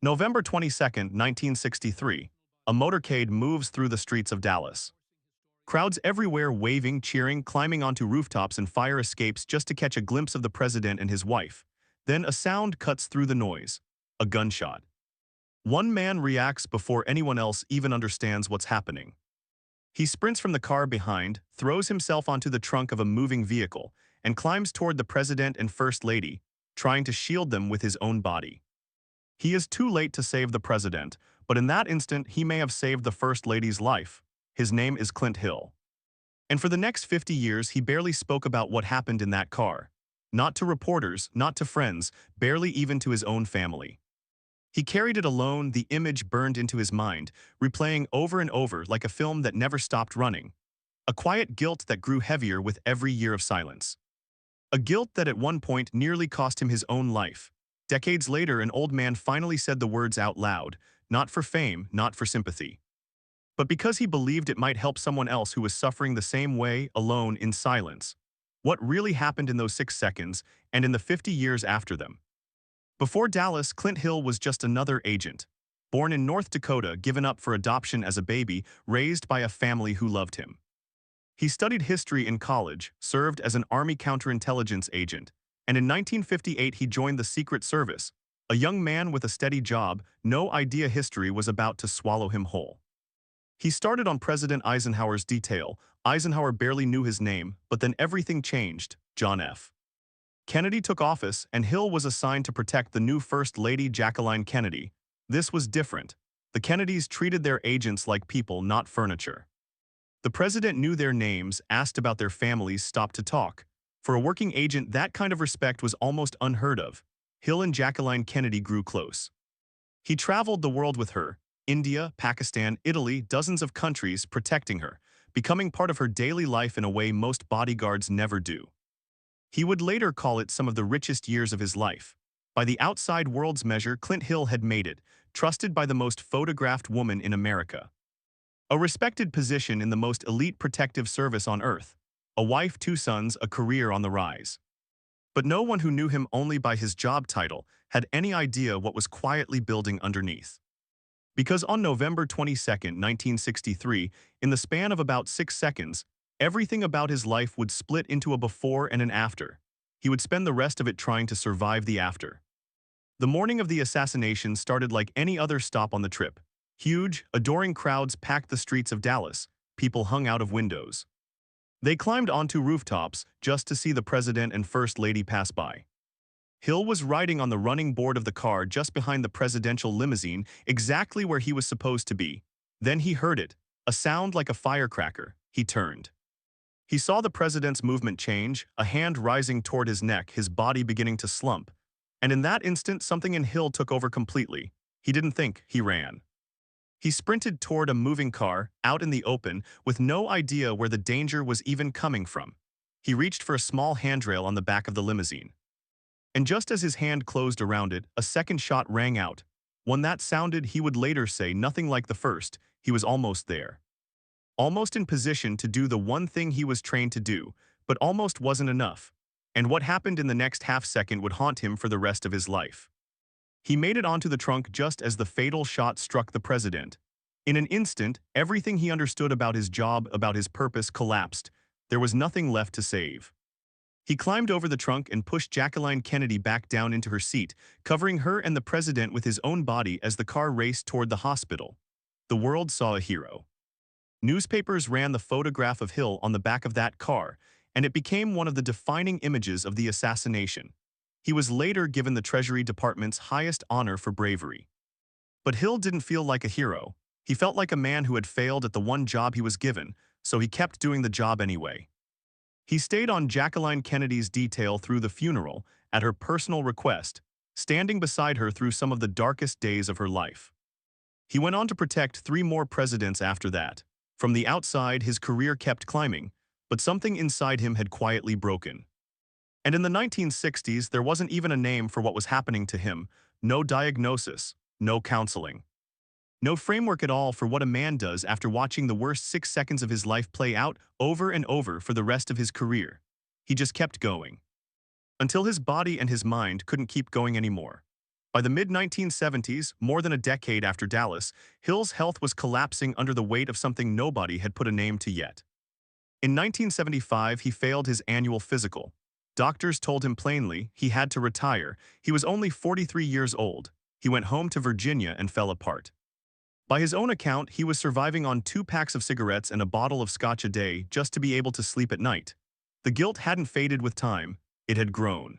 November 22nd, 1963, a motorcade moves through the streets of Dallas. Crowds everywhere waving, cheering, climbing onto rooftops and fire escapes just to catch a glimpse of the president and his wife. Then a sound cuts through the noise. A gunshot. One man reacts before anyone else even understands what's happening. He sprints from the car behind, throws himself onto the trunk of a moving vehicle, and climbs toward the president and first lady, trying to shield them with his own body. He is too late to save the president, but in that instant he may have saved the first lady's life. His name is Clint Hill. And for the next 50 years he barely spoke about what happened in that car. Not to reporters, not to friends, barely even to his own family. He carried it alone, the image burned into his mind, replaying over and over like a film that never stopped running. A quiet guilt that grew heavier with every year of silence. A guilt that at one point nearly cost him his own life. Decades later, an old man finally said the words out loud, not for fame, not for sympathy, but because he believed it might help someone else who was suffering the same way, alone, in silence. What really happened in those 6 seconds, and in the 50 years after them? Before Dallas, Clint Hill was just another agent. Born in North Dakota, given up for adoption as a baby, raised by a family who loved him. He studied history in college, served as an Army counterintelligence agent, and in 1958 he joined the Secret Service. A young man with a steady job, no idea history was about to swallow him whole. He started on President Eisenhower's detail. Eisenhower barely knew his name, but then everything changed. John F. Kennedy took office, and Hill was assigned to protect the new First Lady Jacqueline Kennedy. This was different. The Kennedys treated their agents like people, not furniture. The president knew their names, asked about their families, stopped to talk. For a working agent, that kind of respect was almost unheard of. Hill and Jacqueline Kennedy grew close. He traveled the world with her, India, Pakistan, Italy, dozens of countries, protecting her, becoming part of her daily life in a way most bodyguards never do. He would later call it some of the richest years of his life. By the outside world's measure, Clint Hill had made it, trusted by the most photographed woman in America. A respected position in the most elite protective service on earth. A wife, 2 sons, a career on the rise. But no one who knew him only by his job title had any idea what was quietly building underneath. Because on November 22nd, 1963, in the span of about 6 seconds, everything about his life would split into a before and an after. He would spend the rest of it trying to survive the after. The morning of the assassination started like any other stop on the trip. Huge, adoring crowds packed the streets of Dallas. People hung out of windows. They climbed onto rooftops just to see the president and first lady pass by. Hill was riding on the running board of the car just behind the presidential limousine, exactly where he was supposed to be. Then he heard it, a sound like a firecracker. He turned. He saw the president's movement change, a hand rising toward his neck, his body beginning to slump. And in that instant, something in Hill took over completely. He didn't think, he ran. He sprinted toward a moving car, out in the open, with no idea where the danger was even coming from. He reached for a small handrail on the back of the limousine. And just as his hand closed around it, a second shot rang out. One that sounded, he would later say, nothing like the first. He was almost there. Almost in position to do the one thing he was trained to do, but almost wasn't enough. And what happened in the next half-second would haunt him for the rest of his life. He made it onto the trunk just as the fatal shot struck the president. In an instant, everything he understood about his job, about his purpose, collapsed. There was nothing left to save. He climbed over the trunk and pushed Jacqueline Kennedy back down into her seat, covering her and the president with his own body as the car raced toward the hospital. The world saw a hero. Newspapers ran the photograph of Hill on the back of that car, and it became one of the defining images of the assassination. He was later given the Treasury Department's highest honor for bravery. But Hill didn't feel like a hero. He felt like a man who had failed at the one job he was given, so he kept doing the job anyway. He stayed on Jacqueline Kennedy's detail through the funeral, at her personal request, standing beside her through some of the darkest days of her life. He went on to protect 3 more presidents after that. From the outside, his career kept climbing, but something inside him had quietly broken. And in the 1960s, there wasn't even a name for what was happening to him, no diagnosis, no counseling. No framework at all for what a man does after watching the worst 6 seconds of his life play out over and over for the rest of his career. He just kept going. Until his body and his mind couldn't keep going anymore. By the mid-1970s, more than a decade after Dallas, Hill's health was collapsing under the weight of something nobody had put a name to yet. In 1975, he failed his annual physical. Doctors told him plainly he had to retire. He was only 43 years old. He went home to Virginia and fell apart. By his own account, he was surviving on 2 packs of cigarettes and a bottle of scotch a day just to be able to sleep at night. The guilt hadn't faded with time, it had grown.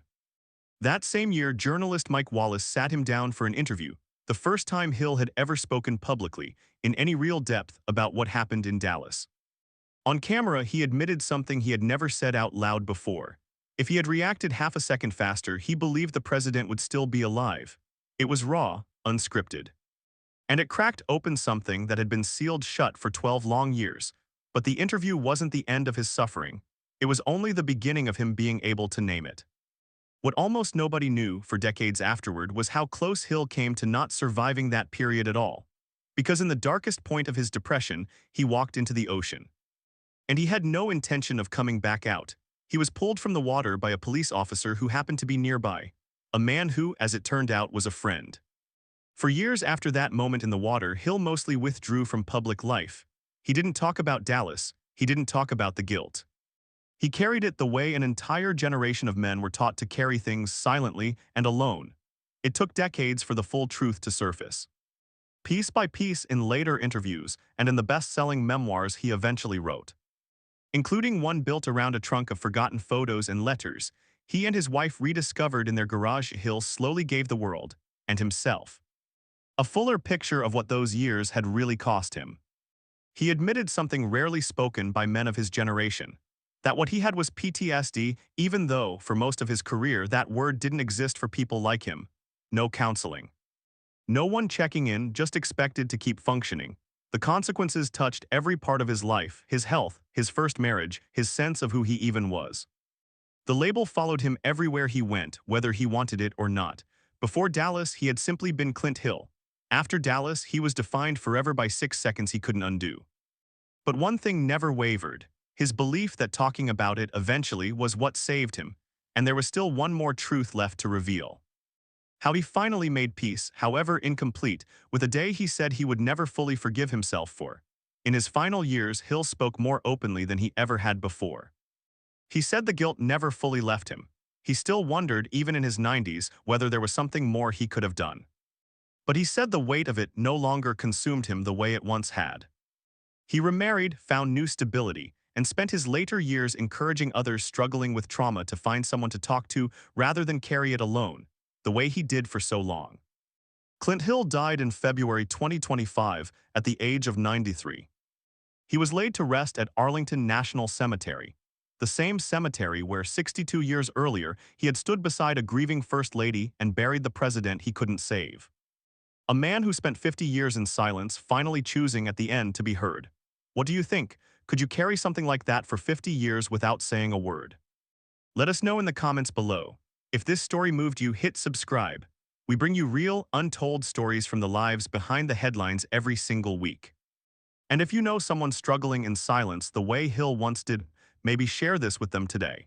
That same year, journalist Mike Wallace sat him down for an interview, the first time Hill had ever spoken publicly, in any real depth, about what happened in Dallas. On camera, he admitted something he had never said out loud before. If he had reacted half a second faster, he believed the president would still be alive. It was raw, unscripted. And it cracked open something that had been sealed shut for 12 long years. But the interview wasn't the end of his suffering. It was only the beginning of him being able to name it. What almost nobody knew for decades afterward was how close Hill came to not surviving that period at all. Because in the darkest point of his depression, he walked into the ocean. And he had no intention of coming back out. He was pulled from the water by a police officer who happened to be nearby, a man who, as it turned out, was a friend. For years after that moment in the water, Hill mostly withdrew from public life. He didn't talk about Dallas. He didn't talk about the guilt. He carried it the way an entire generation of men were taught to carry things, silently and alone. It took decades for the full truth to surface. Piece by piece, in later interviews and in the best-selling memoirs he eventually wrote, including one built around a trunk of forgotten photos and letters he and his wife rediscovered in their garage, Hill slowly gave the world, and himself, a fuller picture of what those years had really cost him. He admitted something rarely spoken by men of his generation, that what he had was PTSD, even though, for most of his career, that word didn't exist for people like him. No counseling. No one checking in, just expected to keep functioning. The consequences touched every part of his life, his health, his first marriage, his sense of who he even was. The label followed him everywhere he went, whether he wanted it or not. Before Dallas, he had simply been Clint Hill. After Dallas, he was defined forever by 6 seconds he couldn't undo. But one thing never wavered. His belief that talking about it eventually was what saved him, and there was still one more truth left to reveal. How he finally made peace, however incomplete, with a day he said he would never fully forgive himself for. In his final years, Hill spoke more openly than he ever had before. He said the guilt never fully left him. He still wondered, even in his 90s, whether there was something more he could have done. But he said the weight of it no longer consumed him the way it once had. He remarried, found new stability, and spent his later years encouraging others struggling with trauma to find someone to talk to rather than carry it alone, the way he did for so long. Clint Hill died in February 2025 at the age of 93. He was laid to rest at Arlington National Cemetery, the same cemetery where 62 years earlier he had stood beside a grieving First Lady and buried the president he couldn't save. A man who spent 50 years in silence, finally choosing at the end to be heard. What do you think? Could you carry something like that for 50 years without saying a word? Let us know in the comments below. If this story moved you, hit subscribe. We bring you real, untold stories from the lives behind the headlines every single week. And if you know someone struggling in silence the way Hill once did, maybe share this with them today.